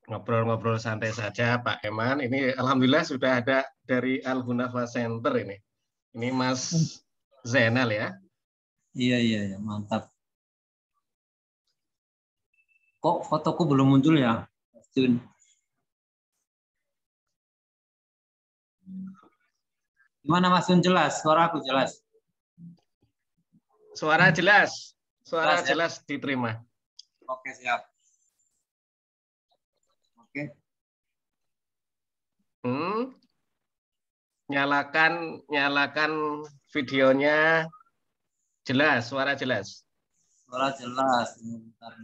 ngobrol-ngobrol santai saja Pak Eman. Ini alhamdulillah sudah ada dari Al Hunafa Center ini. Ini Mas Zainal ya. Iya, iya, iya, mantap. Kok fotoku belum muncul ya, Jun? Gimana Mas Jun, jelas? Suara aku jelas? Suara jelas. Suara Jelas ya? jelas diterima. Oke, siap. Oke. Nyalakan videonya jelas, suara jelas. Suara jelas. Bentar.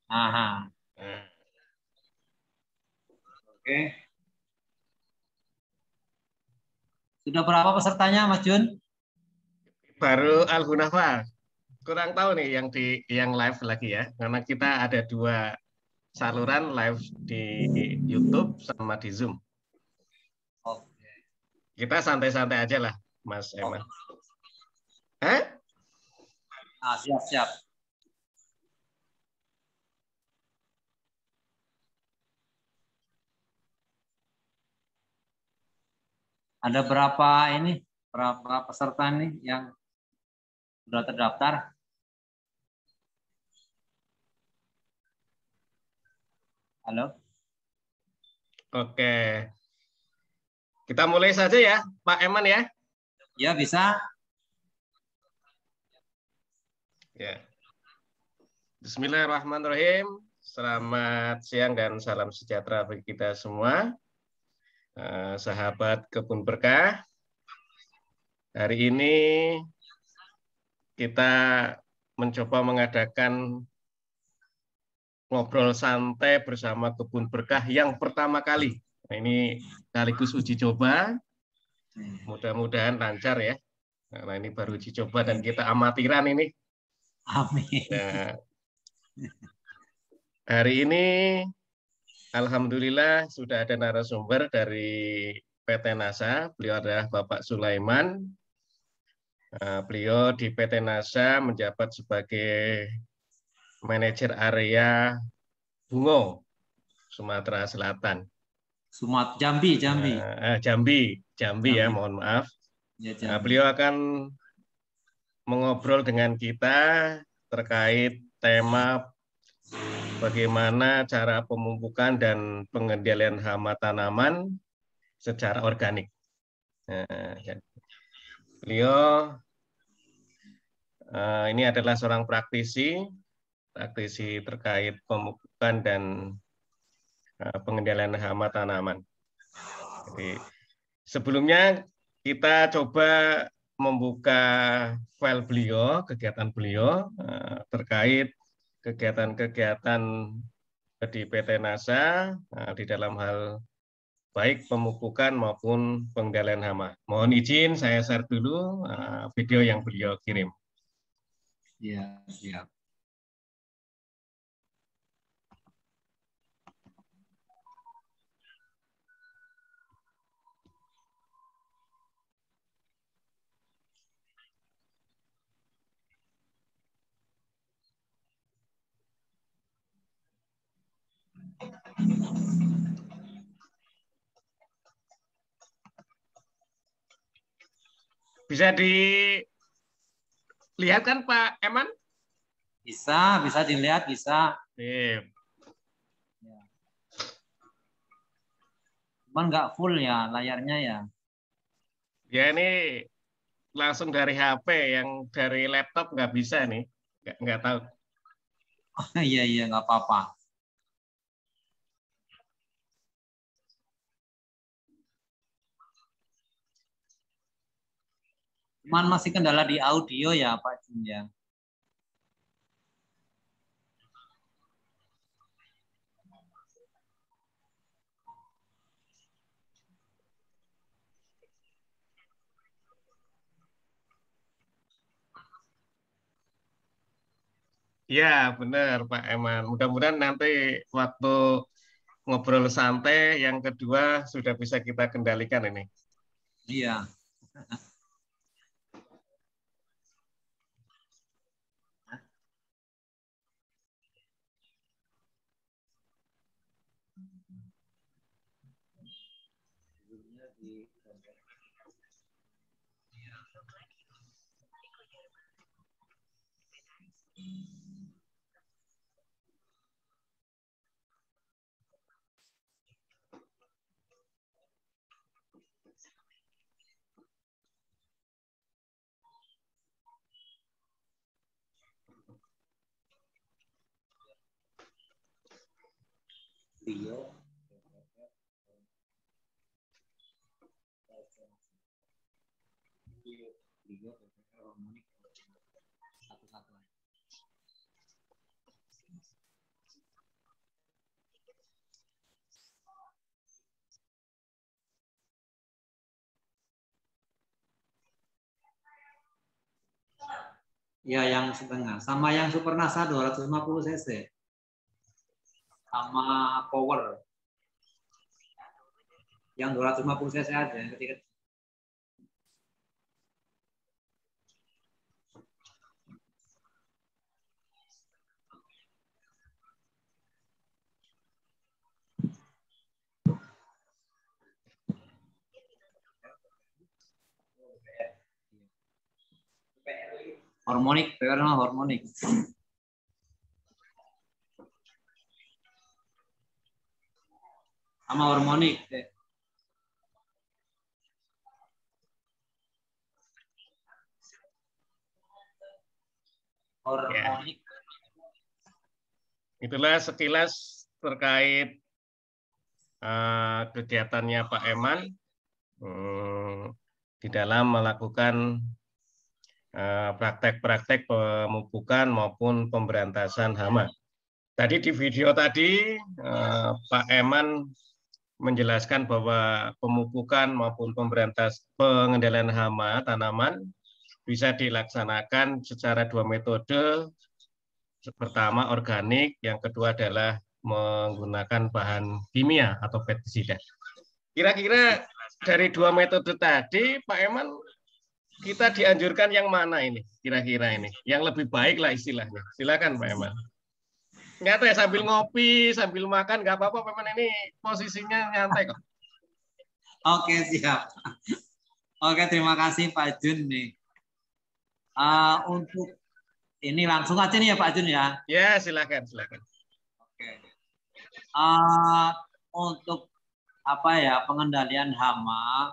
Aha. Oke. Sudah berapa pesertanya, Mas Jun? Baru Al Hunafa. Kurang tahu nih yang live lagi ya, karena kita ada dua saluran live di YouTube sama di Zoom. Oke. Kita santai-santai aja lah, Mas Eman. Hah? Siap, siap. Ada berapa peserta nih yang sudah terdaftar? Halo? Oke. Kita mulai saja ya, Pak Eman ya. Ya, bisa. Ya. Bismillahirrahmanirrahim. Selamat siang dan salam sejahtera bagi kita semua. Sahabat Kebun Berkah. Hari ini kita mencoba mengadakan ngobrol santai bersama Kebun Berkah yang pertama kali. Nah, ini sekaligus uji coba. Mudah-mudahan lancar ya. Nah, ini baru uji coba dan kita amatiran ini. Amin. Nah, hari ini alhamdulillah sudah ada narasumber dari PT NASA. Beliau adalah Bapak Sulaiman. Beliau di PT NASA menjabat sebagai manajer area Bungo, Sumatera Selatan. Jambi. Jambi ya, mohon maaf. Ya, Nah, Jambi. beliau akan mengobrol dengan kita terkait tema bagaimana cara pemupukan dan pengendalian hama tanaman secara organik. Nah, beliau ini adalah seorang praktisi terkait pemupukan dan pengendalian hama tanaman. Jadi, sebelumnya kita coba membuka file beliau, kegiatan beliau terkait kegiatan-kegiatan di PT NASA di dalam hal baik pemupukan maupun pengendalian hama. Mohon izin saya share dulu video yang beliau kirim. Iya, siap. Bisa dilihat kan Pak Eman? Bisa dilihat, bisa. Sip. Cuman nggak full ya layarnya ya. Ya ini langsung dari HP, yang dari laptop nggak bisa nih, nggak tahu. Oh, iya, nggak apa-apa. Cuman masih kendala di audio ya Pak Jun ya. Ya benar Pak Eman. Mudah-mudahan nanti waktu ngobrol santai yang kedua sudah bisa kita kendalikan ini. Iya. Beliau satu-satu. Ya, yang setengah. Sama yang Supernasa 250 cc. Sama Power. Yang 250 cc aja. Yang ketiga. Harmonik, karena harmonik. Sama harmonik. Harmonik. Ya. Itulah sekilas terkait kegiatannya Pak Eman di dalam melakukan praktek-praktek pemupukan maupun pemberantasan hama. Tadi di video tadi Pak Eman menjelaskan bahwa pemupukan maupun pengendalian hama tanaman bisa dilaksanakan secara 2 metode. Pertama organik, yang kedua adalah menggunakan bahan kimia atau pestisida. Kira-kira dari 2 metode tadi, Pak Eman, kita dianjurkan yang mana ini? Kira-kira ini, yang lebih baik lah istilahnya. Silakan Pak Eman. Nyantai sambil ngopi, sambil makan, nggak apa-apa. Pak Eman ini posisinya nyantai kok. Oke, siap. Oke, terima kasih Pak Jun nih. Untuk ini langsung aja nih ya Pak Jun ya. Ya, silakan. Oke. Untuk pengendalian hama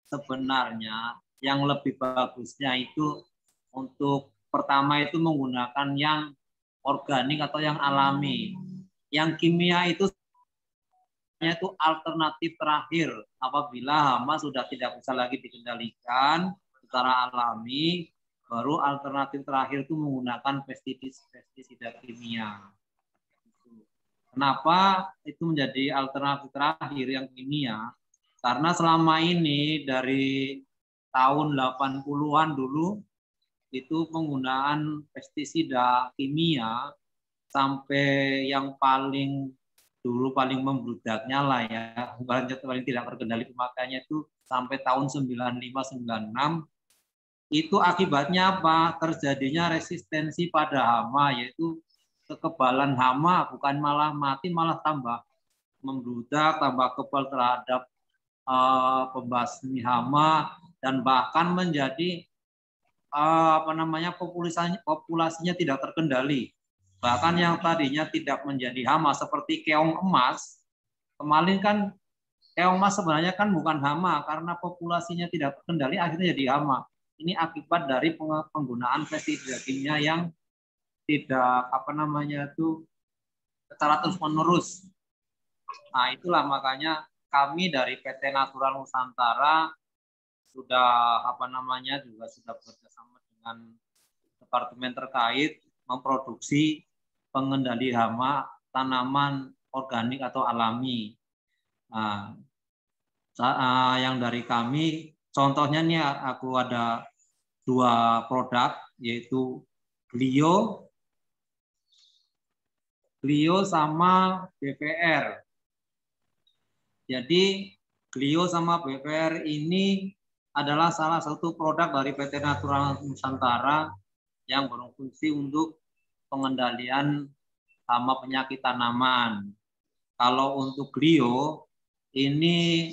sebenarnya yang lebih bagusnya itu untuk pertama itu menggunakan yang organik atau yang alami. Yang kimia itu alternatif terakhir apabila hama sudah tidak bisa lagi dikendalikan secara alami, baru alternatif terakhir itu menggunakan pestisida kimia. Kenapa itu menjadi alternatif terakhir yang kimia? Karena selama ini dari tahun 80-an dulu itu penggunaan pestisida kimia sampai yang paling membludaknya lah ya, paling tidak terkendali pemakaiannya itu sampai tahun 95-96. Itu akibatnya apa? Terjadinya resistensi pada hama, yaitu kekebalan hama, bukan malah mati, malah tambah membludak, tambah kebal terhadap pembasmi hama, dan bahkan menjadi populasinya tidak terkendali. Bahkan yang tadinya tidak menjadi hama seperti keong emas, kemarin kan keong emas sebenarnya kan bukan hama, karena populasinya tidak terkendali akhirnya jadi hama. Ini akibat dari penggunaan pestisida kimia yang tidak secara terus-menerus. Nah, itulah makanya kami dari PT Natural Nusantara sudah juga sudah bekerjasama dengan departemen terkait memproduksi pengendali hama tanaman organik atau alami. Nah, yang dari kami, contohnya nih aku ada 2 produk, yaitu Glio sama BPR. Jadi Glio sama BPR ini adalah salah satu produk dari PT Natural Nusantara yang berfungsi untuk pengendalian hama penyakit tanaman. Kalau untuk Glio, ini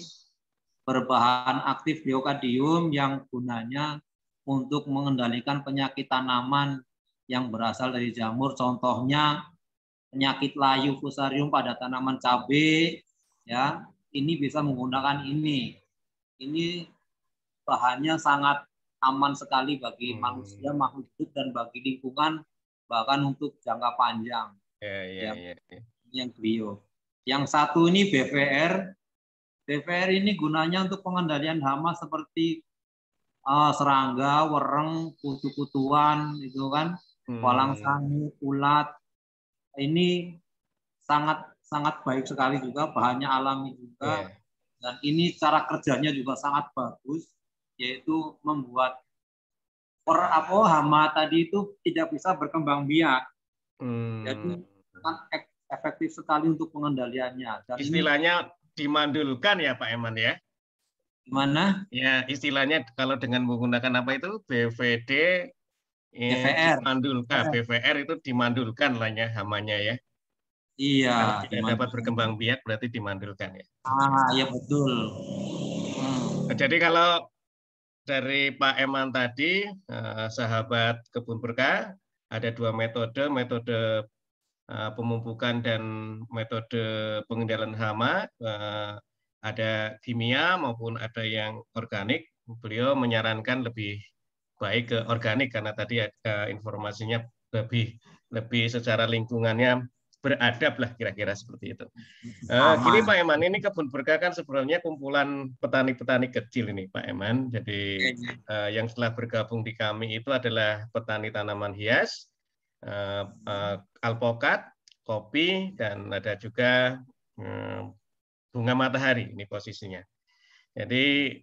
berbahan aktif diokadium yang gunanya untuk mengendalikan penyakit tanaman yang berasal dari jamur. Contohnya penyakit layu fusarium pada tanaman cabai, ya, ini bisa menggunakan ini. Ini bahannya sangat aman sekali bagi manusia, makhluk hidup, dan bagi lingkungan, bahkan untuk jangka panjang. Yang Glio. Yang satu ini BVR. BVR ini gunanya untuk pengendalian hama seperti serangga, wereng, kutu-kutuan, itu kan, walang sangu, ulat. Ini sangat baik sekali juga, bahannya alami juga, dan ini cara kerjanya juga sangat bagus, yaitu membuat hama tadi itu tidak bisa berkembang biak. Jadi sangat efektif sekali untuk pengendaliannya. Dan istilahnya dimandulkan ya Pak Eman ya? Gimana? Ya, istilahnya kalau dengan menggunakan apa itu BVD, BVR. dimandulkan, BVR itu dimandulkan lah ya hamanya ya. Iya. Kalau tidak dapat berkembang biak berarti dimandulkan ya. Ya betul. Jadi kalau dari Pak Eman tadi, sahabat Kebun Berkah, ada dua metode, metode pemupukan dan metode pengendalian hama, ada kimia maupun ada yang organik. Beliau menyarankan lebih baik ke organik karena tadi informasinya lebih secara lingkungannya beradab lah, kira-kira seperti itu. Gini Pak Eman, ini Kebun Berkah kan sebenarnya kumpulan petani-petani kecil ini Pak Eman. Jadi yang setelah bergabung di kami itu adalah petani tanaman hias, alpokat, kopi, dan ada juga bunga matahari, ini posisinya. Jadi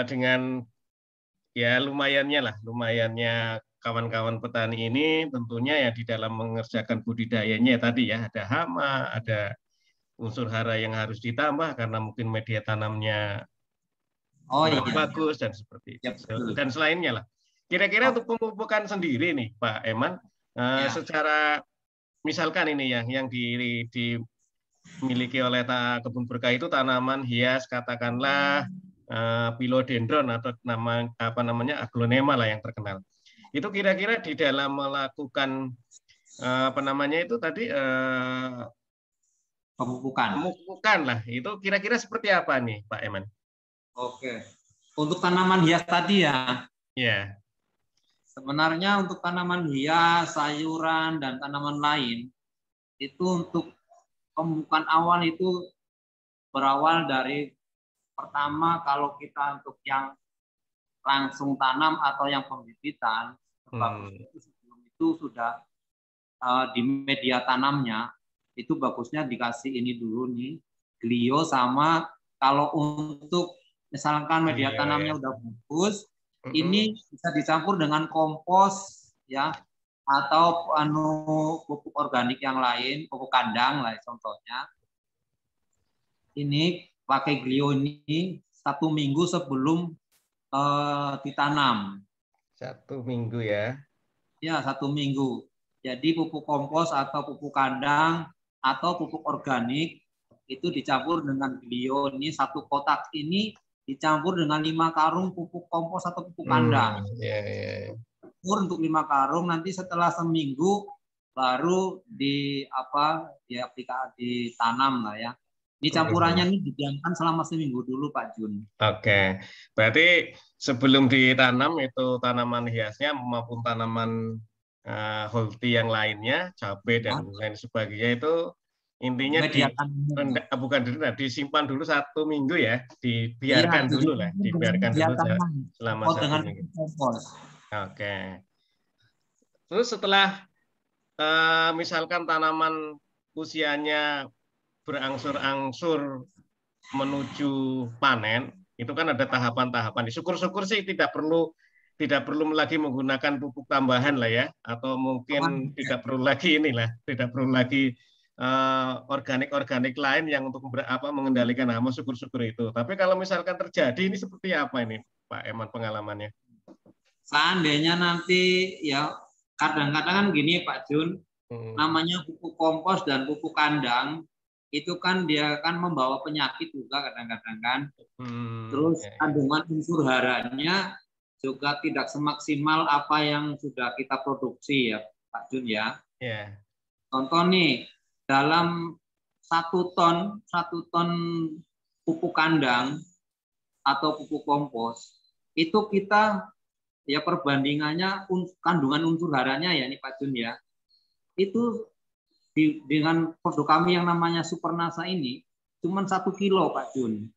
dengan ya lumayannya kawan-kawan petani ini tentunya ya di dalam mengerjakan budidayanya tadi ya, ada hama, ada unsur hara yang harus ditambah karena mungkin media tanamnya kurang bagus dan seperti itu. Dan selainnya lah. Kira-kira untuk pemupukan sendiri nih Pak Eman, secara misalkan ini yang dimiliki oleh Kebun Berkah itu tanaman hias, katakanlah philodendron atau aglonema lah yang terkenal. Itu kira-kira di dalam melakukan pemupukan lah, itu kira-kira seperti apa nih Pak Eman? Oke, untuk tanaman hias tadi ya. Ya. Sebenarnya untuk tanaman hias, sayuran, dan tanaman lain, itu untuk pemupukan awal itu berawal dari pertama kalau kita untuk yang langsung tanam atau yang pembibitan, sebelum itu sudah di media tanamnya, itu bagusnya dikasih ini dulu nih, Glio, sama kalau untuk misalkan media tanamnya udah bagus, ini bisa dicampur dengan kompos ya, atau pupuk organik yang lain, pupuk kandang lah contohnya. Ini pakai Glio ini 1 minggu sebelum ditanam. 1 minggu ya? Ya, 1 minggu. Jadi pupuk kompos atau pupuk kandang atau pupuk organik itu dicampur dengan Glio ini, 1 kotak ini dicampur dengan 5 karung pupuk kompos atau pupuk kandang. Untuk 5 karung, nanti setelah seminggu baru ditanam lah ya. Ini campurannya ini didiamkan selama seminggu dulu Pak Jun. Oke, berarti sebelum ditanam itu tanaman hiasnya maupun tanaman holti yang lainnya, cabai dan lain sebagainya itu intinya disimpan dulu 1 minggu ya, dibiarkan dulu lah, dibiarkan dulu selama 1 minggu. Oke. Terus setelah misalkan tanaman usianya berangsur-angsur menuju panen, itu kan ada tahapan-tahapan. Syukur-syukur sih tidak perlu lagi menggunakan pupuk tambahan lah ya, atau mungkin tidak perlu lagi organik-organik lain yang untuk mengendalikan hama syukur-syukur itu. Tapi kalau misalkan terjadi ini seperti apa ini Pak Eman pengalamannya? Seandainya nanti ya kadang-kadang kan gini Pak Jun, namanya pupuk kompos dan pupuk kandang itu kan dia kan membawa penyakit juga kadang-kadang kan. Terus kandungan unsur haranya juga tidak semaksimal apa yang sudah kita produksi ya Pak Jun ya. Contoh nih, dalam 1 ton pupuk kandang atau pupuk kompos itu kita ya perbandingannya kandungan unsur haranya ya nih Pak Jun ya, itu dengan produk kami yang namanya Supernasa ini cuma 1 kilo Pak Jun.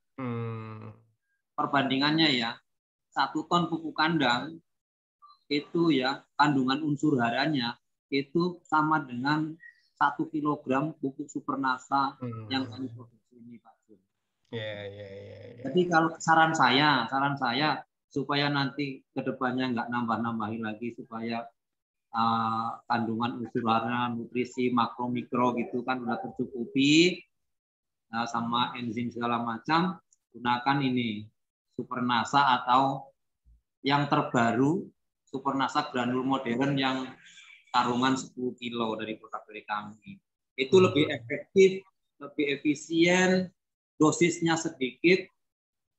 Perbandingannya ya 1 ton pupuk kandang itu ya kandungan unsur haranya itu sama dengan 1 kilogram pupuk Supernasa yang kami produksi ini Pak Jun. Jadi kalau saran saya supaya nanti kedepannya nggak nambah-nambahin lagi, supaya kandungan unsur hara, nutrisi, makro, mikro gitu kan udah tercukupi sama enzim segala macam, gunakan ini Supernasa atau yang terbaru Supernasa granul modern yang tarungan 10 kilo dari produk dari kami. Itu lebih efektif, lebih efisien, dosisnya sedikit,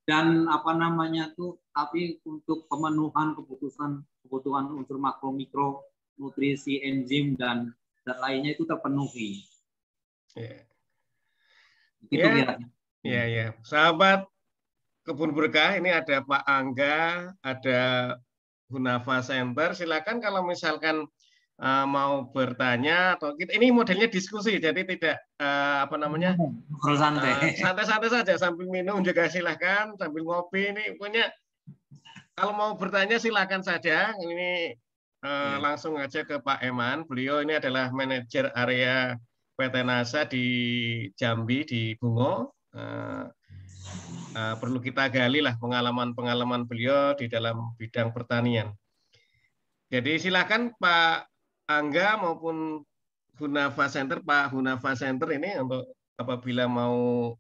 dan apa namanya tuh, tapi untuk pemenuhan kebutuhan unsur makro, mikro, nutrisi, enzim dan lainnya itu terpenuhi. Itu ya. Sahabat Kebun Berkah, ini ada Pak Angga, ada Hunava Center. Silakan kalau misalkan mau bertanya atau ini modelnya diskusi, jadi tidak santai-santai saja sambil minum juga silahkan, sambil ngopi. Ini punya kalau mau bertanya silakan saja. Ini langsung aja ke Pak Eman. Beliau ini adalah manajer area PT NASA di Jambi di Bungo. Perlu kita gali lah pengalaman beliau di dalam bidang pertanian. Jadi silakan Pak Angga maupun Hunava Center, Pak Hunava Center ini untuk apabila mau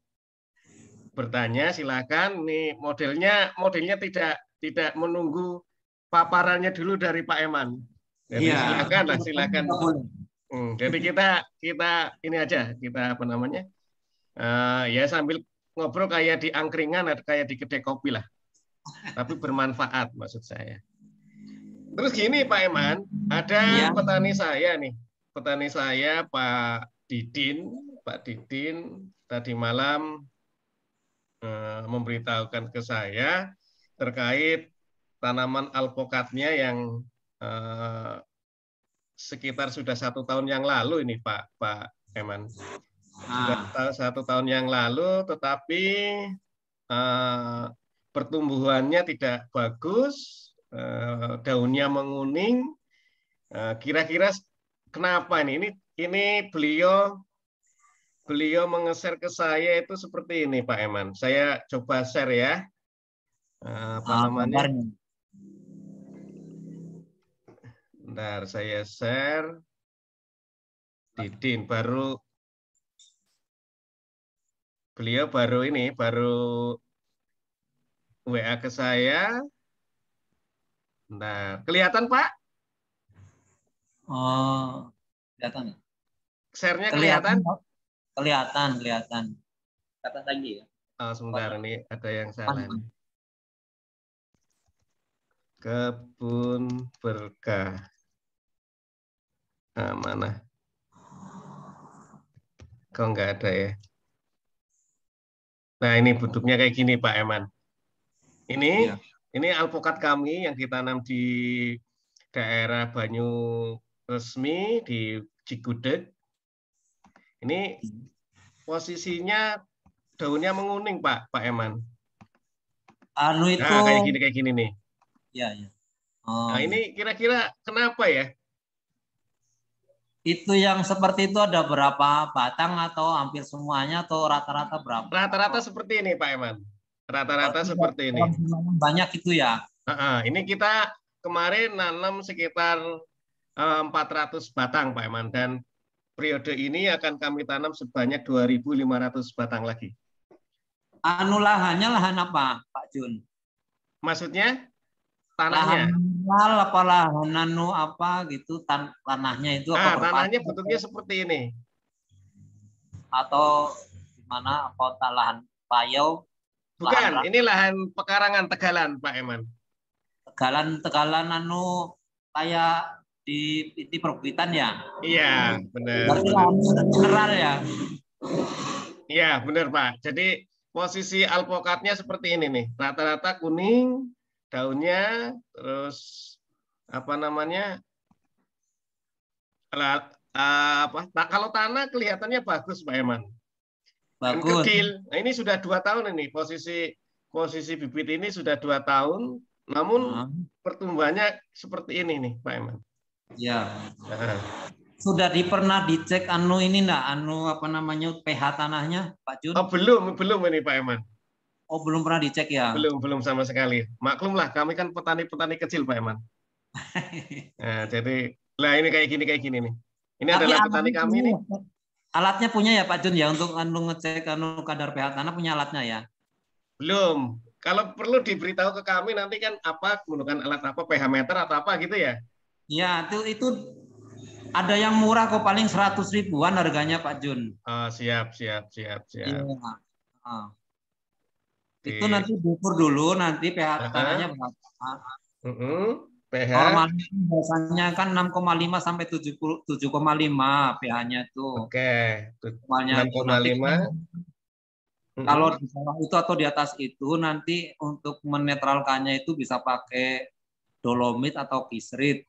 bertanya silakan. Ini modelnya tidak menunggu paparannya dulu dari Pak Eman. Jadi silakan. Jadi kita ini aja, kita ya sambil ngobrol kayak di angkringan atau kayak di kedai kopi lah. Tapi bermanfaat maksud saya. Terus gini Pak Eman, ada petani saya Pak Didin tadi malam memberitahukan ke saya terkait tanaman alpukatnya yang sekitar sudah 1 tahun yang lalu ini Pak Eman. Sudah 1 tahun yang lalu, tetapi pertumbuhannya tidak bagus, daunnya menguning. Kira-kira kenapa ini? Ini beliau menge-share ke saya itu seperti ini Pak Eman. Saya coba share ya. Bentar, saya share. Didin beliau baru WA ke saya. Nah, kelihatan Pak? Oh, kelihatan. Share-nya kelihatan? Kelihatan. Kata lagi ya. Sebentar, ini ada yang salah. Kebun Berkah. Mana? Kok nggak ada ya? Nah, ini bentuknya kayak gini Pak Eman. Ini alpukat kami yang kita tanam di daerah Banyu Resmi di Cigudeg. Ini posisinya daunnya menguning Pak Eman. Kayak gini nih. Iya. Nah, ini kira-kira kenapa ya? Itu yang seperti itu ada berapa batang atau hampir semuanya atau rata-rata berapa? Rata-rata seperti ini Pak Eman. Rata-rata seperti ini. Banyak itu ya? Ini kita kemarin nanam sekitar 400 batang Pak Eman, dan periode ini akan kami tanam sebanyak 2.500 batang lagi. Anu lahannya lahan apa, Pak Jun? Maksudnya Lahan tanahnya? mineral apa lahan anu apa gitu tanahnya itu apa Tanahnya perpadu bentuknya seperti ini. atau gimana apa lahan payau Bukan, ini lahan pekarangan Tegalan, Pak Eman. tegalan anu kayak di perbukitan ya. Iya, benar. Berarti lahan mineral ya. Iya, benar, Pak. Jadi posisi alpukatnya seperti ini nih. Rata-rata kuning daunnya, terus apa namanya? Kalau tanah kelihatannya bagus, Pak Eman. Dan Bagus. kerdil. Nah, ini sudah 2 tahun ini posisi bibit ini sudah 2 tahun. Namun pertumbuhannya seperti ini nih, Pak Eman. Ya. Nah. Sudah pernah dicek anu ini enggak? Anu apa namanya pH tanahnya, Pak Jun? Oh, belum ini Pak Eman. Oh, belum pernah dicek ya? Belum sama sekali. Maklumlah, kami kan petani-petani kecil, Pak Eman. Nah, jadi, lah ini kayak gini nih. Ini Tapi adalah petani kami nih. Alatnya punya ya Pak Jun ya untuk ngecek kadar pH tanah, punya alatnya ya? Belum. Kalau perlu diberitahu ke kami nanti kan apa menggunakan alat apa, pH meter atau apa gitu ya? Ya, itu ada yang murah kok, paling 100 ribuan harganya Pak Jun. Oh, siap. Ya. Itu nanti diukur dulu nanti pH tanahnya berapa. pH. Normalnya biasanya kan 6,5 sampai 7,5 pH-nya tuh. Oke. 6,5. Kalau di bawah itu atau di atas itu nanti untuk menetralkannya itu bisa pakai dolomit atau kisrit.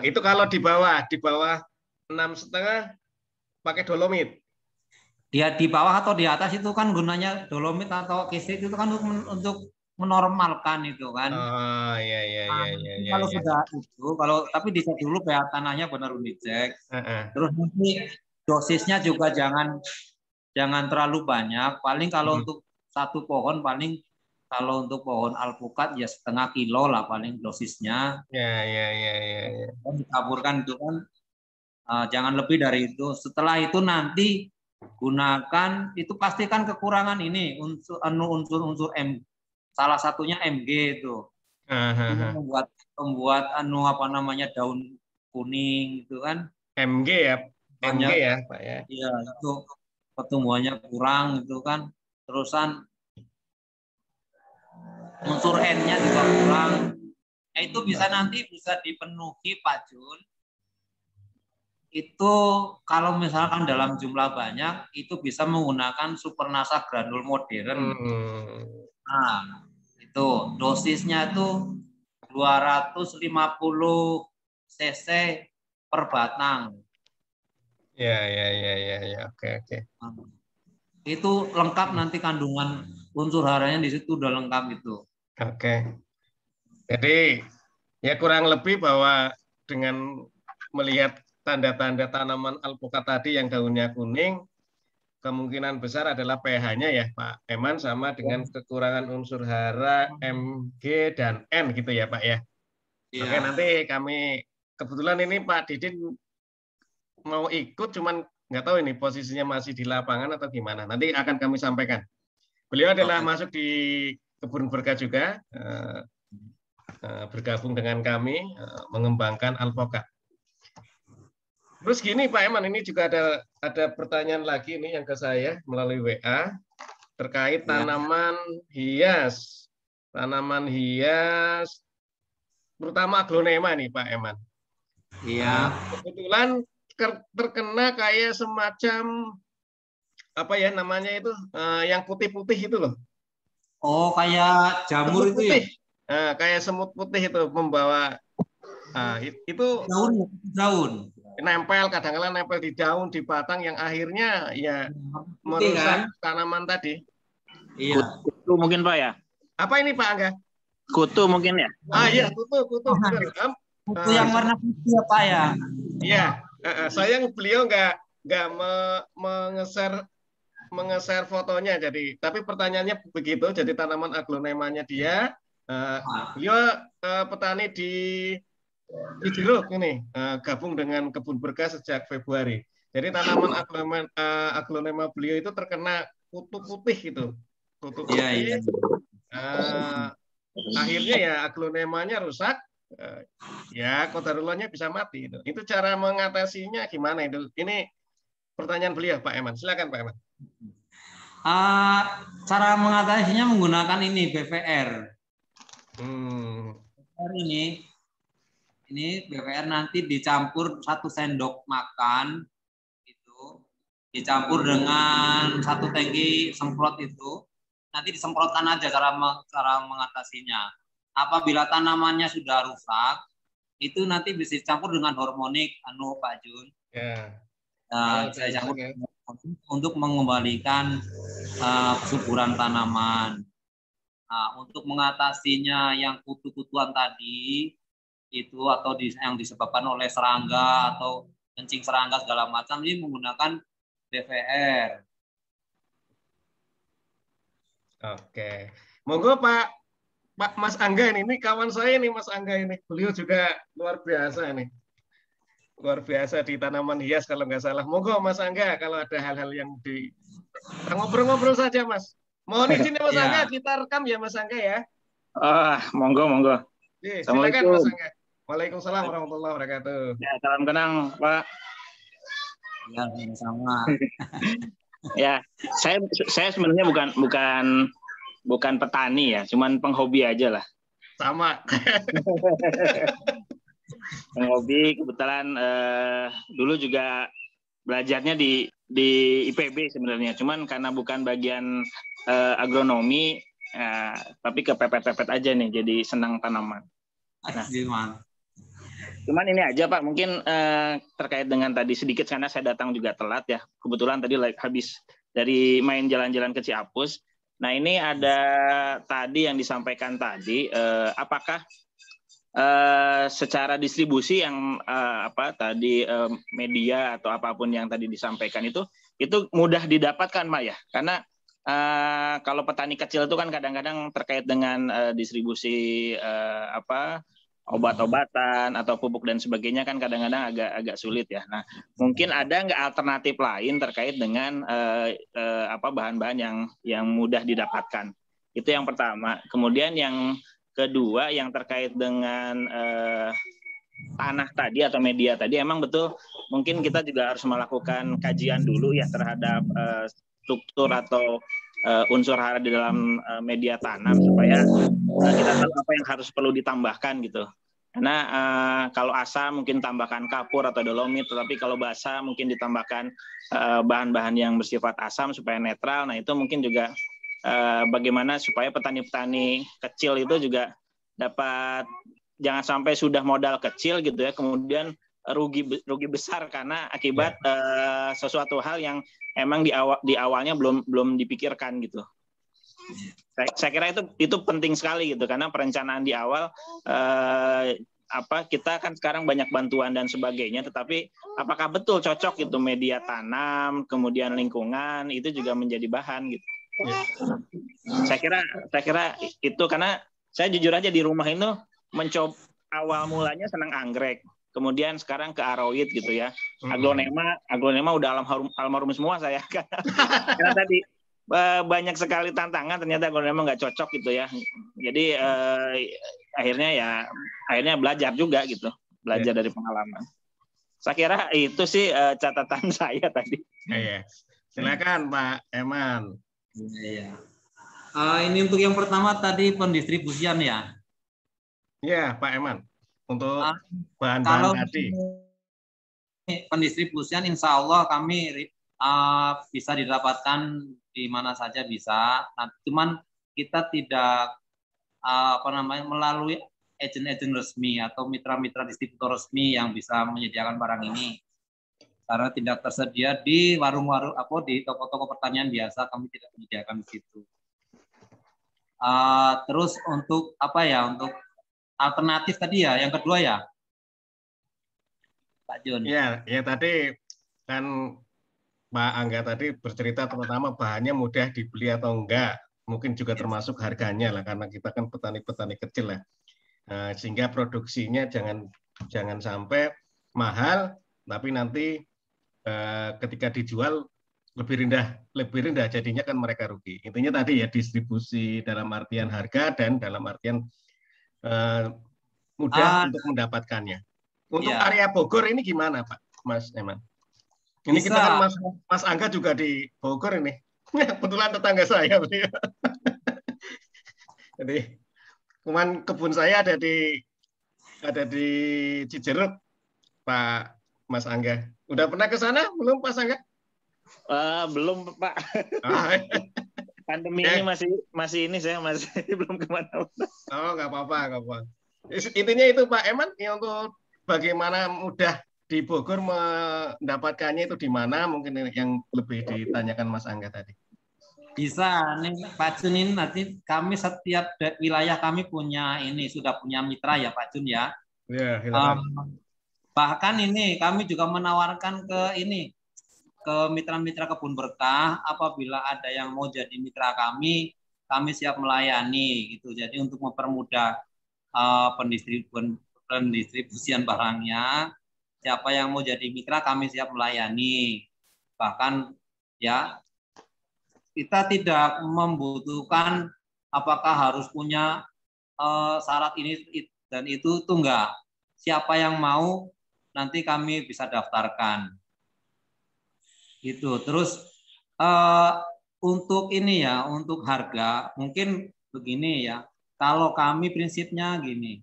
Itu kalau di bawah 6,5 pakai dolomit. Dia di bawah atau di atas itu kan gunanya dolomit atau kisrit itu kan untuk menormalkan itu kan. Oh iya. Kalau sudah itu, tapi dicek dulu pH tanahnya benar dicek. Terus nanti dosisnya juga jangan terlalu banyak. Paling kalau untuk satu pohon paling kalau untuk pohon alpukat ya setengah kilo lah paling dosisnya. Ya. Dan ditaburkan itu kan jangan lebih dari itu. Setelah itu nanti gunakan itu pastikan kekurangan ini unsur M. Salah satunya Mg itu. Membuat apa namanya daun kuning itu kan. Mg ya Pak ya. Iya, itu pertumbuhannya kurang itu kan. Terusan unsur N-nya juga kurang. Itu nanti bisa dipenuhi Pak Jun. Itu kalau misalkan dalam jumlah banyak itu bisa menggunakan supernasa granul modern. Nah, itu dosisnya itu 250 cc per batang. Ya. Oke. Itu lengkap nanti kandungan unsur haranya di situ udah lengkap itu. Oke. Jadi ya kurang lebih bahwa dengan melihat tanda-tanda tanaman alpukat tadi yang daunnya kuning, kemungkinan besar adalah pH-nya ya Pak Eman sama dengan kekurangan unsur hara Mg dan N gitu ya Pak ya. Iya. Oke, nanti kami kebetulan ini Pak Didin mau ikut cuman nggak tahu ini posisinya masih di lapangan atau gimana. Nanti akan kami sampaikan. Beliau adalah masuk di Kebun Berkah juga, bergabung dengan kami mengembangkan alpukat. Terus gini Pak Eman, ini juga ada pertanyaan lagi nih yang ke saya melalui WA terkait tanaman hias. Tanaman hias terutama aglonema nih Pak Eman. Iya. Kebetulan terkena kayak semacam apa ya namanya itu yang putih-putih itu loh. Oh, kayak jamur itu ya? Kayak semut putih itu membawa itu daun. Kadang-kadang nempel di daun, di batang yang akhirnya ya merusak tanaman tadi. Iya. Kutu mungkin Pak ya? Apa ini Pak Angga? Kutu mungkin ya? Iya, kutu benar. Kutu yang warna putih ya Pak ya? Iya, sayang beliau nggak mengeser fotonya jadi. Tapi pertanyaannya begitu, jadi tanaman aglonemanya dia, beliau petani di Jeruk ini, gabung dengan Kebun Berkah sejak Februari. Jadi tanaman aglonema beliau itu terkena kutu putih gitu. Kutu Iya, iya. putih. Akhirnya ya aglonemanya rusak. Ya kodarullahnya bisa mati. Itu cara mengatasinya gimana itu? Ini pertanyaan beliau, Pak Eman. Silakan, Pak Eman. Cara mengatasinya menggunakan ini BVR. BVR ini BVR nanti dicampur 1 sendok makan itu, dicampur dengan 1 tangki semprot itu, nanti disemprotkan aja cara mengatasinya. Apabila tanamannya sudah rusak, itu nanti bisa dicampur dengan hormonik, Pak Jun. Ya. Nah, saya campur untuk mengembalikan kesuburan tanaman. Nah, untuk mengatasinya yang kutu-kutuan tadi itu atau yang disebabkan oleh serangga atau kencing serangga segala macam, ini menggunakan BVR. Oke, monggo Pak Mas Angga ini kawan saya nih Mas Angga ini, beliau juga luar biasa ini. Luar biasa di tanaman hias kalau nggak salah. Monggo Mas Angga kalau ada hal-hal yang ngobrol-ngobrol saja Mas. Mohon izin ya Mas Angga, kita rekam ya Mas Angga ya. Monggo. Silakan Mas Angga. Waalaikumsalam warahmatullahi wabarakatuh. Ya, salam kenal Pak. Ya, sama. Ya, saya sebenarnya bukan petani ya, cuman penghobi aja lah. Sama. Penghobi, kebetulan dulu juga belajarnya di IPB sebenarnya, cuman karena bukan bagian agronomi, tapi kepepet-pepet aja nih, jadi senang tanaman. Nah, cuman ini aja Pak, mungkin terkait dengan tadi sedikit karena saya datang juga telat ya. Kebetulan tadi habis dari main jalan-jalan ke Ciapus. Nah ini ada tadi yang disampaikan tadi, apakah secara distribusi yang tadi media atau apapun yang tadi disampaikan itu mudah didapatkan Pak ya? Karena kalau petani kecil itu kan kadang-kadang terkait dengan distribusi obat-obatan atau pupuk dan sebagainya kan kadang-kadang agak sulit ya. Nah, mungkin ada nggak alternatif lain terkait dengan bahan-bahan yang mudah didapatkan? Itu yang pertama. Kemudian yang kedua yang terkait dengan tanah tadi atau media tadi, emang betul mungkin kita juga harus melakukan kajian dulu ya terhadap struktur atau unsur hara di dalam media tanam supaya kita tahu apa yang harus perlu ditambahkan gitu. Karena kalau asa mungkin tambahkan kapur atau dolomit, tetapi kalau basa mungkin ditambahkan bahan-bahan yang bersifat asam supaya netral. Nah itu mungkin juga bagaimana supaya petani-petani kecil itu juga dapat, jangan sampai sudah modal kecil gitu ya, kemudian rugi besar karena akibat sesuatu hal yang emang di awalnya belum dipikirkan gitu. Saya kira itu penting sekali gitu, karena perencanaan di awal kita kan sekarang banyak bantuan dan sebagainya, tetapi apakah betul cocok itu media tanam, kemudian lingkungan itu juga menjadi bahan gitu. Saya kira itu, karena saya jujur aja di rumah itu mencoba, awal mulanya senang anggrek, kemudian sekarang ke aroid gitu ya. Aglonema udah almarhum semua saya karena tadi banyak sekali tantangan, ternyata aglonema nggak cocok gitu ya. Jadi akhirnya belajar juga gitu, belajar dari pengalaman. Saya kira itu sih catatan saya tadi. Silakan Pak Eman. Iya. Ini untuk yang pertama tadi pendistribusian ya. Iya, Pak Eman. Untuk bahan-bahan tadi. Pendistribusian insya Allah kami bisa didapatkan di mana saja bisa. Nah, cuman kita tidak melalui agen-agen resmi atau mitra-mitra distributor resmi yang bisa menyediakan barang ini. Karena tidak tersedia di warung-warung di toko-toko pertanian biasa, kami tidak menyediakan di situ. Terus untuk untuk alternatif tadi ya, yang kedua ya, Pak Jun. Ya tadi kan Pak Angga tadi bercerita terutama bahannya mudah dibeli atau enggak, mungkin juga termasuk harganya lah, karena kita kan petani-petani kecil lah. Sehingga produksinya jangan sampai mahal, tapi nanti ketika dijual lebih rendah jadinya kan mereka rugi. Intinya tadi ya distribusi dalam artian harga dan dalam artian mudah untuk mendapatkannya. Untuk ya, area Bogor ini gimana Pak Mas Eman? Ini kita kan bisa. Mas Angga juga di Bogor ini. Kebetulan tetangga saya. Jadi kebun saya ada di Cijeruk, Pak Mas Angga. Udah pernah ke sana belum Mas Angga? Belum Pak. Pandemi ini masih ini saya masih belum kemana-mana. Oh nggak apa-apa. Intinya itu Pak Eman, ya untuk bagaimana mudah di Bogor mendapatkannya itu di mana, mungkin yang lebih ditanyakan Mas Angga tadi. Bisa nih Pak Jun, ini nanti kami setiap wilayah kami sudah punya mitra ya Pak Jun ya. Ya, silakan. Bahkan ini kami juga menawarkan ke mitra-mitra kebun berkah, apabila ada yang mau jadi mitra kami siap melayani gitu. Jadi untuk mempermudah pendistribusian barangnya, siapa yang mau jadi mitra kami siap melayani. Bahkan ya kita tidak membutuhkan apakah harus punya syarat ini dan itu tuh enggak. Siapa yang mau nanti kami bisa daftarkan. Gitu. Terus untuk untuk harga mungkin begini ya. Kalau kami prinsipnya gini,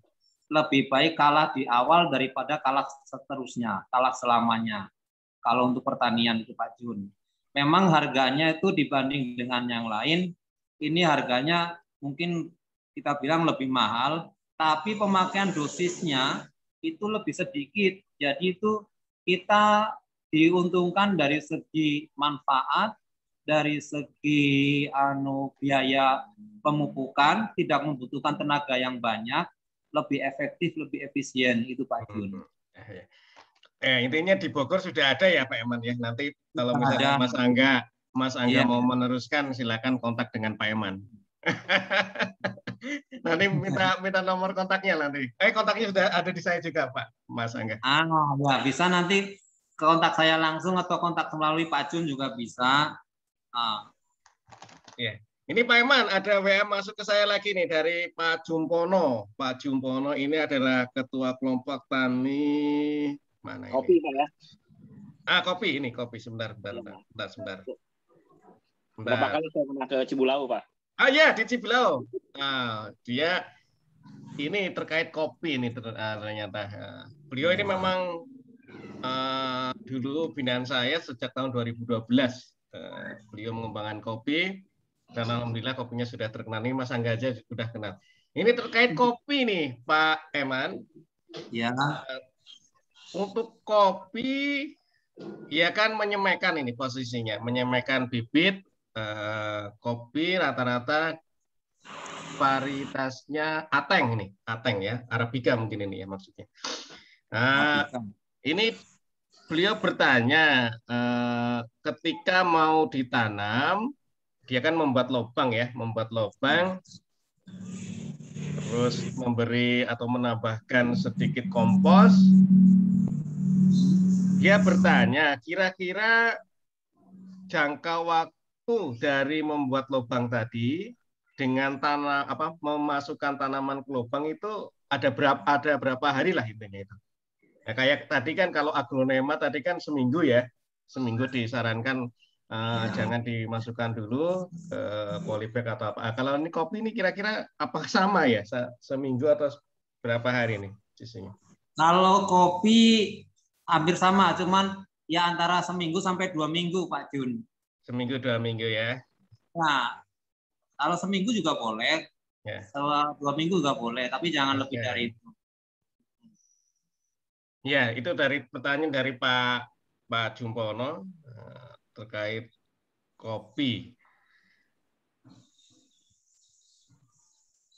lebih baik kalah di awal daripada kalah seterusnya, kalah selamanya. Kalau untuk pertanian itu Pak Jun. Memang harganya itu dibanding dengan yang lain, ini harganya mungkin kita bilang lebih mahal, tapi pemakaian dosisnya itu lebih sedikit. Jadi itu kita diuntungkan dari segi manfaat, dari segi biaya pemupukan, tidak membutuhkan tenaga yang banyak, lebih efektif, lebih efisien itu Pak Jun. Intinya di Bogor sudah ada ya Pak Eman ya. Nanti kalau misalnya Mas Angga mau meneruskan, silakan kontak dengan Pak Eman. Nanti minta nomor kontaknya nanti. Kontaknya sudah ada di saya juga Pak Mas Angga. Ya bisa nanti kontak saya langsung atau kontak melalui Pak Jun juga bisa. Ya. Ini Pak Eman, ada WA masuk ke saya lagi nih dari Pak Jumpono. Pak Jumpono ini adalah Ketua Kelompok Tani mana ini? Kopi Pak ya? Kopi. Sebentar. Berapa kali saya pernah ke Cibulau Pak? Ya, di Cibulau. Dia ini terkait kopi ini ternyata. Beliau ini memang dulu binaan saya sejak tahun 2012. Beliau mengembangkan kopi dan alhamdulillah kopinya sudah terkenal. Ini Mas Angga aja sudah kenal. Ini terkait kopi nih Pak Eman. Ya. Untuk kopi ya kan menyemaikan ini posisinya, menyemaikan bibit kopi rata-rata varietasnya ateng ya, Arabica mungkin ini ya maksudnya. Ini beliau bertanya ketika mau ditanam dia kan membuat lubang, terus memberi atau menambahkan sedikit kompos. Dia bertanya, kira-kira jangka waktu dari membuat lubang tadi dengan memasukkan tanaman ke lubang itu ada berapa hari lah intinya itu. Ya, kayak tadi kan kalau aglonema tadi kan seminggu disarankan jangan dimasukkan dulu ke polybag atau apa. Kalau ini kopi ini kira-kira apa sama ya seminggu atau berapa hari ini sisinya? Kalau kopi hampir sama, cuman ya antara seminggu sampai 2 minggu Pak Jun. Seminggu 2 minggu ya. Nah, kalau seminggu juga boleh, kalau 2 minggu juga boleh, tapi jangan lebih dari itu. Ya, itu dari pertanyaan dari Pak Jumpono terkait kopi.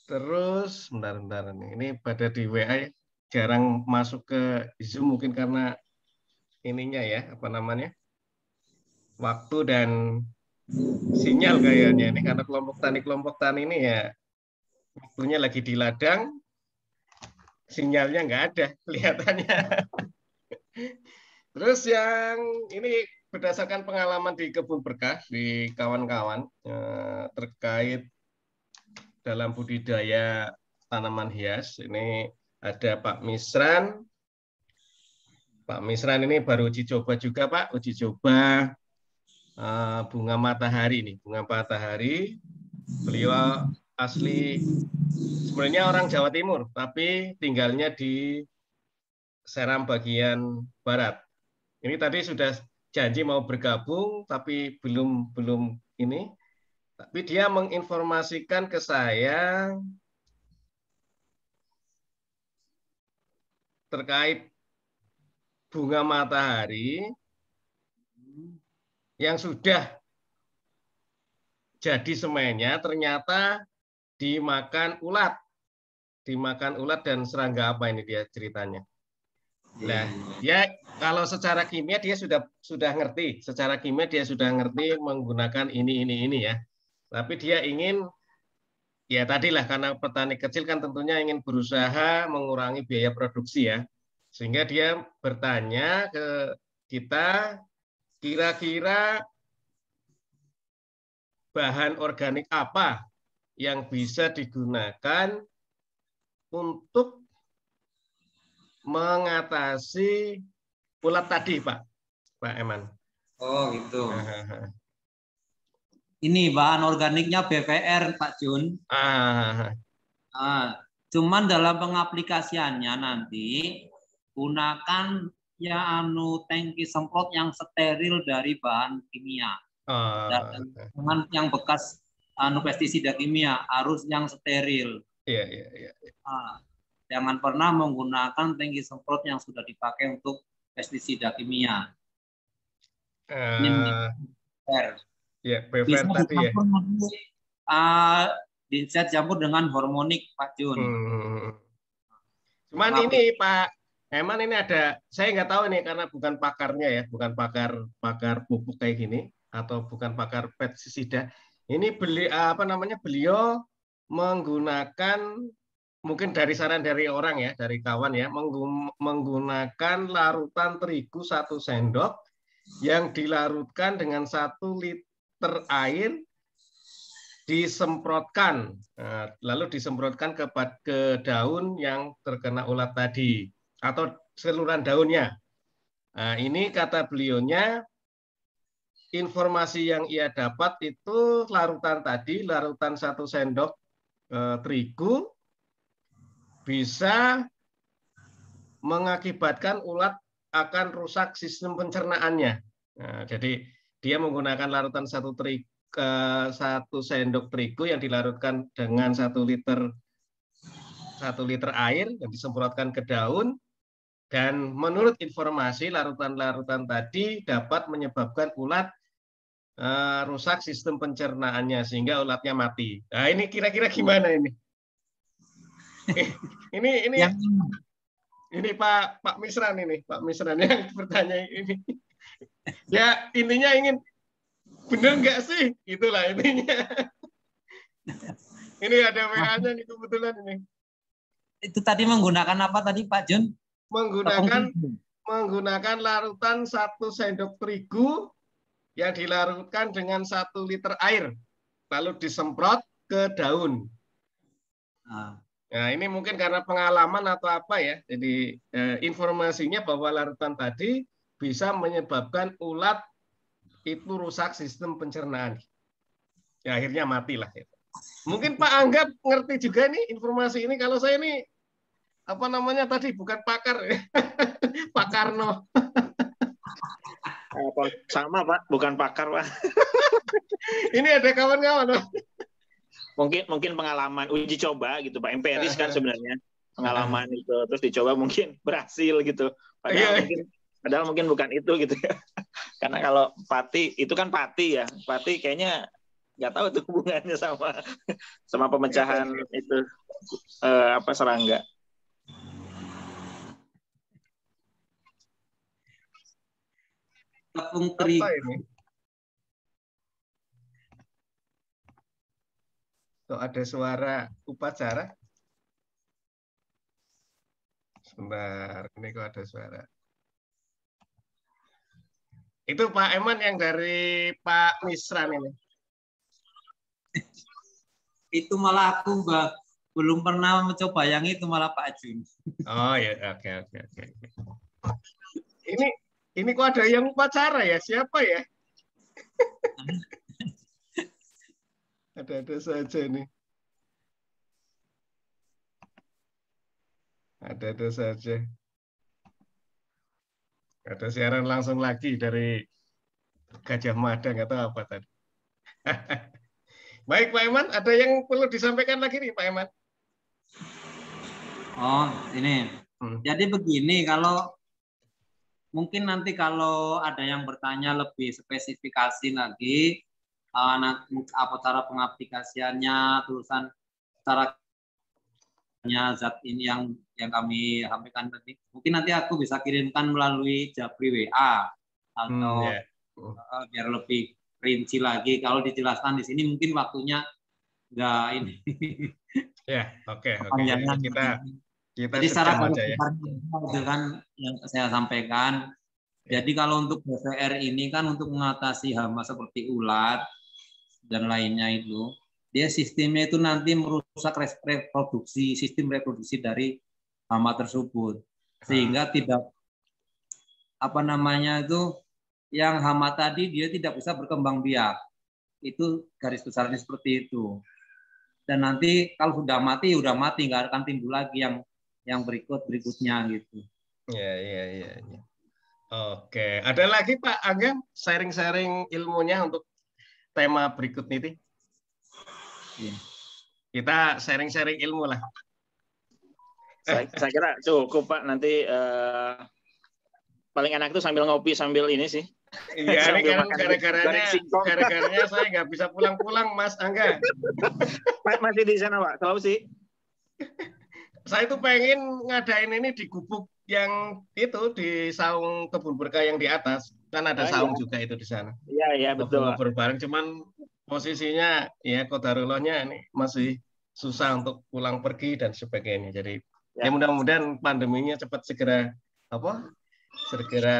Terus, bentar nih. Ini pada di WA ya, jarang masuk ke Zoom mungkin karena ininya ya, waktu dan sinyal kayaknya ini karena kelompok tani ini ya waktunya lagi di ladang, sinyalnya nggak ada kelihatannya. Terus yang ini berdasarkan pengalaman di Kebun Berkah di kawan-kawan terkait dalam budidaya tanaman hias. Ini ada Pak Misran. Pak Misran ini baru uji coba juga, Pak. Uji coba bunga matahari nih, bunga matahari. Beliau asli sebenarnya orang Jawa Timur, tapi tinggalnya di Seram bagian barat. Ini tadi sudah janji mau bergabung, tapi belum ini. Tapi dia menginformasikan ke saya terkait bunga matahari yang sudah jadi semennya ternyata dimakan ulat dan serangga apa ini dia ceritanya. Nah, ya kalau secara kimia dia sudah ngerti, secara kimia dia sudah ngerti menggunakan ini ya. Tapi dia ingin ya tadilah karena petani kecil kan tentunya ingin berusaha mengurangi biaya produksi ya. Sehingga dia bertanya ke kita kira-kira bahan organik apa yang bisa digunakan untuk mengatasi ulat tadi, Pak Eman. Oh gitu. Ini bahan organiknya BVR, Pak Jun. Cuman dalam pengaplikasiannya nanti gunakan tangki semprot yang steril dari bahan kimia. Jangan yang bekas pestisida kimia, harus yang steril. Iya. Jangan pernah menggunakan tangki semprot yang sudah dipakai untuk pestisida kimia. Ya, bisa tadi ya. Bisa campur dengan hormonik, Pak Jun. Cuman ini Pak Eman ini ada, saya nggak tahu ini karena bukan pakarnya ya, bukan pakar pupuk kayak gini atau bukan pakar pestisida. Ini beliau menggunakan mungkin dari saran dari orang ya, dari kawan ya, menggunakan larutan terigu 1 sendok yang dilarutkan dengan 1 liter air disemprotkan, lalu disemprotkan ke daun yang terkena ulat tadi atau keseluruhan daunnya. Nah, ini kata beliaunya informasi yang ia dapat itu larutan 1 sendok terigu bisa mengakibatkan ulat akan rusak sistem pencernaannya. Nah, jadi dia menggunakan larutan 1 sendok terigu yang dilarutkan dengan 1 liter air yang disemprotkan ke daun, dan menurut informasi larutan-larutan tadi dapat menyebabkan ulat rusak sistem pencernaannya sehingga ulatnya mati. Nah, ini kira-kira gimana ini? Ini Pak Misran yang bertanya ini. Ya intinya ingin bener nggak sih? Itulah intinya. Ini ada WA-nya nih kebetulan ini. Itu tadi menggunakan apa tadi Pak Jun? Menggunakan larutan 1 sendok terigu yang dilarutkan dengan 1 liter air, lalu disemprot ke daun. Nah, ini mungkin karena pengalaman atau apa ya. Jadi informasinya bahwa larutan tadi bisa menyebabkan ulat itu rusak sistem pencernaan. Ya, akhirnya matilah. Mungkin Pak Anggap ngerti juga nih informasi ini. Kalau saya ini apa namanya tadi bukan pakar, Pak Karno. Sama Pak, bukan pakar Pak. Ini ada kawan-kawan. Mungkin pengalaman uji coba gitu Pak, empiris kan sebenarnya pengalaman itu, terus dicoba mungkin berhasil gitu. Padahal mungkin bukan itu gitu ya. Karena kalau pati itu kan pati ya, pati kayaknya nggak tahu tuh hubungannya sama pemecahan itu serangga. Tepung terigu. Kok ada suara upacara? Sebentar, ini kok ada suara. Itu Pak Eman yang dari Pak Misran ini. Itu malah aku belum pernah mencoba yang itu, malah Pak Jun. Oh ya, oke. Ini kok ada yang upacara ya? Siapa ya? Ada saja nih. Ada saja. Ada siaran langsung lagi dari Gajah Mada, nggak tahu apa tadi. Baik Pak Eman, ada yang perlu disampaikan lagi nih Pak Eman? Oh, ini. Jadi begini, kalau mungkin nanti kalau ada yang bertanya lebih spesifikasi lagi, apa cara pengaplikasiannya, terusan cara zat ini yang kami sampaikan tadi. Mungkin nanti aku bisa kirimkan melalui Jabri WA atau biar lebih rinci lagi. Kalau dijelaskan di sini mungkin waktunya enggak ini. Ya, oke. Kita jadi secara aja ya. Itu kan yang saya sampaikan. Jadi kalau untuk BVR ini kan untuk mengatasi hama seperti ulat dan lainnya itu, dia sistemnya itu nanti merusak sistem reproduksi dari hama tersebut, sehingga tidak yang hama tadi dia tidak bisa berkembang biak. Itu garis besarnya seperti itu. Dan nanti kalau sudah mati, nggak akan timbul lagi yang berikutnya gitu. Iya. Oke, ada lagi Pak Angga sharing-sharing ilmunya untuk tema berikut ini? Iya. Kita sharing-sharing ilmu lah. Saya kira cukup Pak, nanti paling enak itu sambil ngopi sambil ini sih. Iya, ini kan gara-garanya saya nggak bisa pulang-pulang Mas Angga. Masih di sana Pak, Sulawesi. Saya tuh pengen ngadain ini di gubuk yang itu di saung Kebun Berkah yang di atas, kan ada saung juga itu di sana. Iya betul. Ngobrol bareng, cuman posisinya ya qadarulahnya ini masih susah untuk pulang pergi dan sebagainya. Jadi ya mudah-mudahan pandeminya cepat segera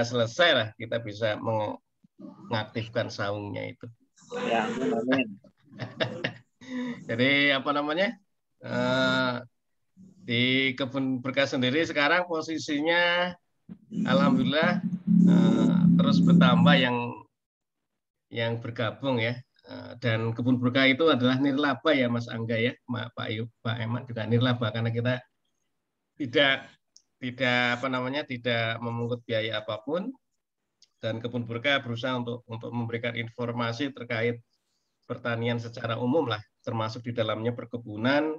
selesai lah, kita bisa mengaktifkan saungnya itu. Ya, amin. Jadi di Kebun Berkah sendiri sekarang posisinya alhamdulillah terus bertambah yang bergabung ya. Dan Kebun Berkah itu adalah nirlaba ya Mas Angga ya, Pak Ayub, Pak Eman juga nirlaba, karena kita tidak memungut biaya apapun, dan Kebun Berkah berusaha untuk memberikan informasi terkait pertanian secara umum lah, termasuk di dalamnya perkebunan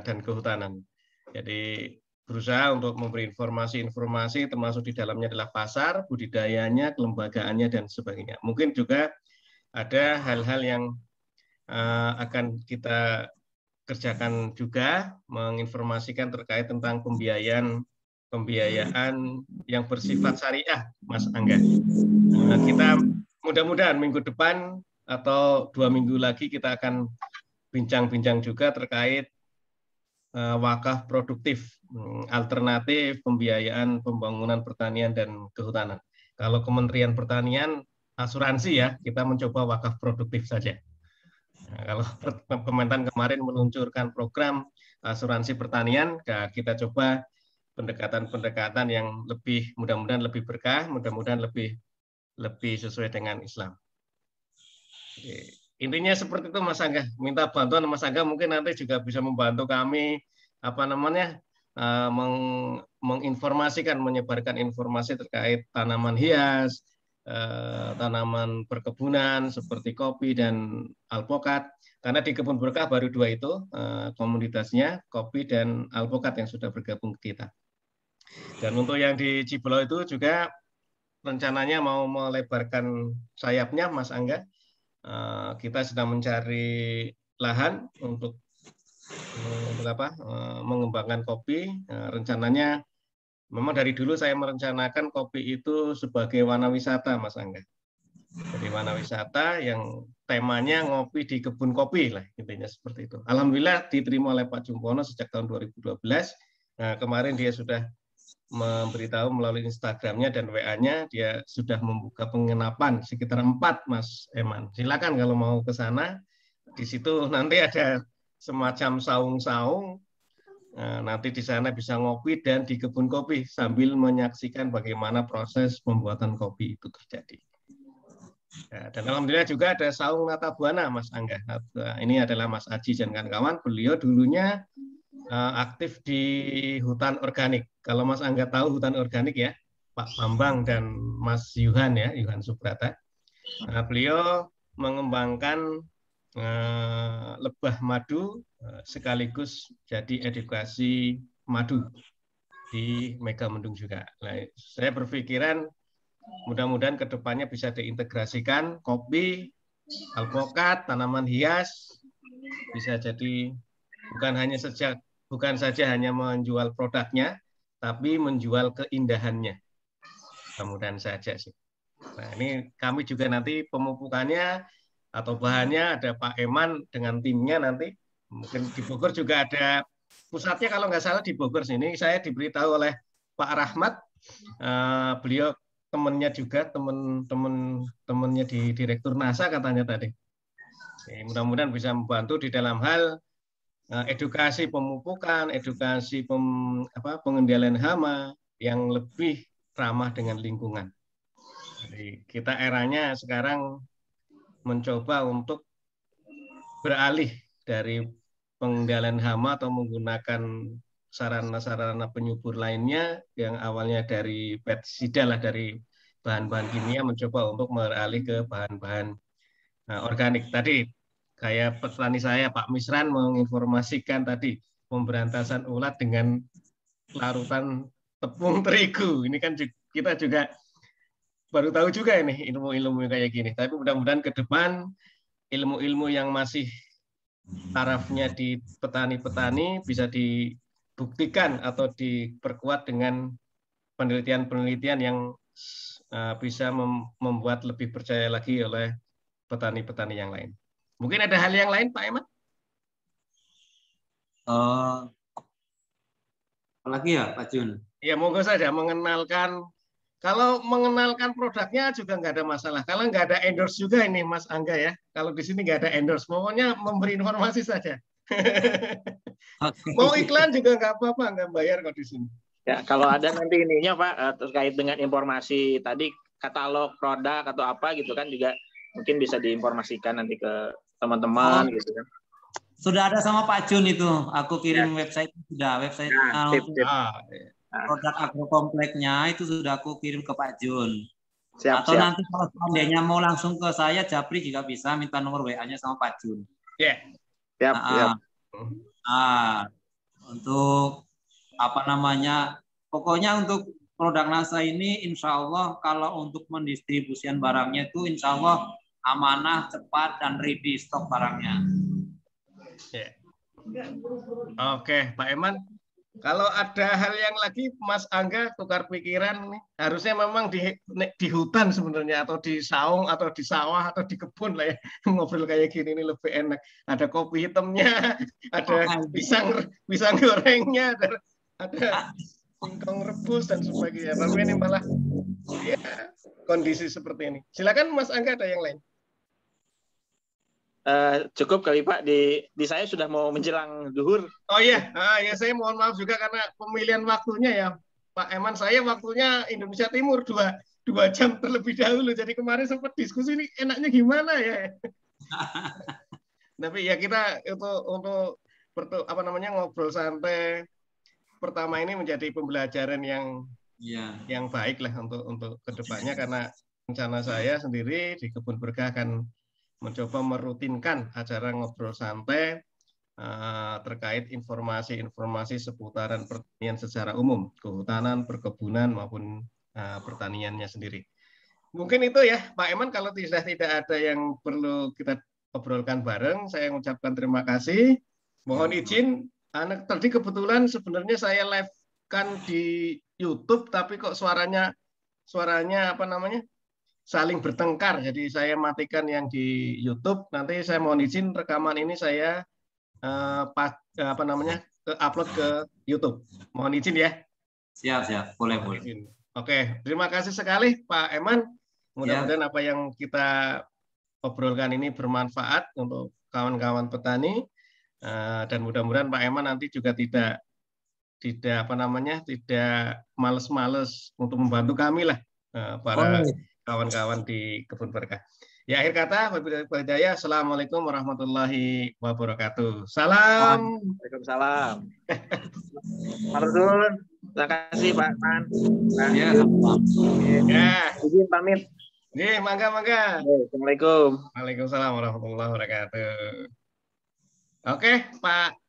dan kehutanan. Jadi berusaha untuk memberi informasi termasuk di dalamnya adalah pasar, budidayanya, kelembagaannya dan sebagainya. Mungkin juga ada hal-hal yang akan kita kerjakan juga, menginformasikan terkait tentang pembiayaan yang bersifat syariah, Mas Angga. Kita mudah-mudahan minggu depan atau 2 minggu lagi kita akan bincang-bincang juga terkait wakaf produktif, alternatif pembiayaan pembangunan pertanian dan kehutanan. Kalau Kementerian Pertanian asuransi ya, kita mencoba wakaf produktif saja. Nah, kalau Kementan kemarin meluncurkan program asuransi pertanian, kita coba pendekatan-pendekatan yang mudah-mudahan lebih berkah, mudah-mudahan lebih sesuai dengan Islam. Intinya seperti itu Mas Angga. Minta bantuan Mas Angga, mungkin nanti juga bisa membantu kami menginformasikan, menyebarkan informasi terkait tanaman hias, tanaman perkebunan seperti kopi dan alpukat. Karena di Kebun Berkah baru 2 itu komunitasnya, kopi dan alpukat yang sudah bergabung ke kita. Dan untuk yang di Cibolo itu juga rencananya mau melebarkan sayapnya Mas Angga. Kita sedang mencari lahan untuk mengembangkan kopi. Rencananya memang dari dulu saya merencanakan kopi itu sebagai warna wisata, Mas Angga. Jadi warna wisata yang temanya ngopi di kebun kopi lah, intinya seperti itu. Alhamdulillah diterima oleh Pak Jumpono sejak tahun 2012. Nah, kemarin dia sudah memberitahu melalui Instagramnya dan WA-nya dia sudah membuka penginapan sekitar 4, Mas Eman. Silakan kalau mau ke sana. Di situ nanti ada semacam saung-saung. Nanti di sana bisa ngopi dan di kebun kopi sambil menyaksikan bagaimana proses pembuatan kopi itu terjadi. Dan alhamdulillah juga ada saung Nata Buana, Mas Angga. Ini adalah Mas Aji dan kawan-kawan. Beliau dulunya aktif di hutan organik. Kalau Mas Angga tahu hutan organik ya, Pak Bambang dan Mas Yuhan ya, Yuhan Subrata. Beliau mengembangkan lebah madu sekaligus jadi edukasi madu di Megamendung juga. Nah, saya berpikiran mudah-mudahan ke depannya bisa diintegrasikan kopi, alpukat, tanaman hias bisa jadi bukan saja hanya menjual produknya, tapi menjual keindahannya. Mudah-mudahan saja sih. Nah, ini kami juga nanti pemupukannya atau bahannya ada Pak Eman dengan timnya nanti. Mungkin di Bogor juga ada pusatnya kalau nggak salah di Bogor sini. Saya diberitahu oleh Pak Rahmat, beliau temannya juga, temennya di Direktur NASA katanya tadi. Mudah-mudahan bisa membantu di dalam hal edukasi pemupukan, edukasi pengendalian hama yang lebih ramah dengan lingkungan. Jadi kita eranya sekarang mencoba untuk beralih dari pengendalian hama atau menggunakan sarana-sarana penyubur lainnya yang awalnya dari pestisida lah, dari bahan-bahan kimia, mencoba untuk beralih ke bahan-bahan organik. Tadi kayak petani saya Pak Misran menginformasikan tadi pemberantasan ulat dengan larutan tepung terigu. Ini kan kita juga baru tahu juga ini ilmu-ilmu kayak gini. Tapi mudah-mudahan ke depan ilmu-ilmu yang masih tarafnya di petani-petani bisa dibuktikan atau diperkuat dengan penelitian-penelitian yang bisa membuat lebih percaya lagi oleh petani-petani yang lain. Mungkin ada hal yang lain, Pak Eman? Apalagi ya, Pak Jun? Ya, monggo saja mengenalkan. Kalau mengenalkan produknya juga nggak ada masalah. Kalau nggak ada endorse juga ini, Mas Angga ya. Kalau di sini nggak ada endorse, pokoknya memberi informasi saja. Mau iklan juga nggak apa-apa, nggak bayar kok di sini. Ya, kalau ada nanti ininya Pak terkait dengan informasi tadi katalog produk atau apa gitu kan juga mungkin bisa diinformasikan nanti ke teman-teman gitu kan. Sudah ada sama Pak Jun itu. Aku kirim website produk agrokompleknya itu sudah aku kirim ke Pak Jun. Atau nanti kalau seandainya mau langsung ke saya, Japri juga bisa minta nomor WA-nya sama Pak Jun. Siap. Untuk pokoknya untuk produk NASA ini insya Allah kalau untuk mendistribusian barangnya itu insya Allah amanah, cepat, dan ready stok barangnya. Oke, Pak Eman. Kalau ada hal yang lagi, Mas Angga tukar pikiran nih. Harusnya memang di hutan sebenarnya, atau di saung, atau di sawah, atau di kebun lah ya. Ngobrol kayak gini ini lebih enak. Ada kopi hitamnya, ada pisang gorengnya, ada singkong rebus dan sebagainya. Tapi ini malah ya, kondisi seperti ini. Silakan Mas Angga, ada yang lain. Cukup kali Pak, di saya sudah mau menjelang zuhur. Oh iya, ya saya mohon maaf juga karena pemilihan waktunya ya Pak Eman. Saya waktunya Indonesia Timur 2 jam terlebih dahulu. Jadi kemarin sempat diskusi ini enaknya gimana ya. Tapi ya kita untuk ngobrol santai pertama ini menjadi pembelajaran yang baik lah untuk kedepannya, karena rencana saya sendiri di Kebun Berkah akan mencoba merutinkan acara ngobrol santai terkait informasi-informasi seputaran pertanian secara umum, kehutanan, perkebunan maupun pertaniannya sendiri. Mungkin itu ya Pak Eman, kalau tidak ada yang perlu kita obrolkan bareng, saya mengucapkan terima kasih. Mohon izin, tadi kebetulan sebenarnya saya live-kan di YouTube, tapi kok suaranya saling bertengkar. Jadi saya matikan yang di YouTube. Nanti saya mohon izin rekaman ini saya upload ke YouTube. Mohon izin ya. Siap. Boleh. Oke, terima kasih sekali Pak Eman. Mudah-mudahan apa yang kita obrolkan ini bermanfaat untuk kawan-kawan petani, dan mudah-mudahan Pak Eman nanti juga tidak males-males untuk membantu kami lah, para kawan-kawan di Kebun Berkah. Ya, akhir kata, wabillahi taufiq wal hidayah. Assalamualaikum warahmatullahi wabarakatuh. Salam. Waalaikumsalam. Marudun. Terima kasih Pak Man. Ya. Izin pamit. Mangga. Assalamualaikum. Waalaikumsalam warahmatullahi wabarakatuh. Oke, Pak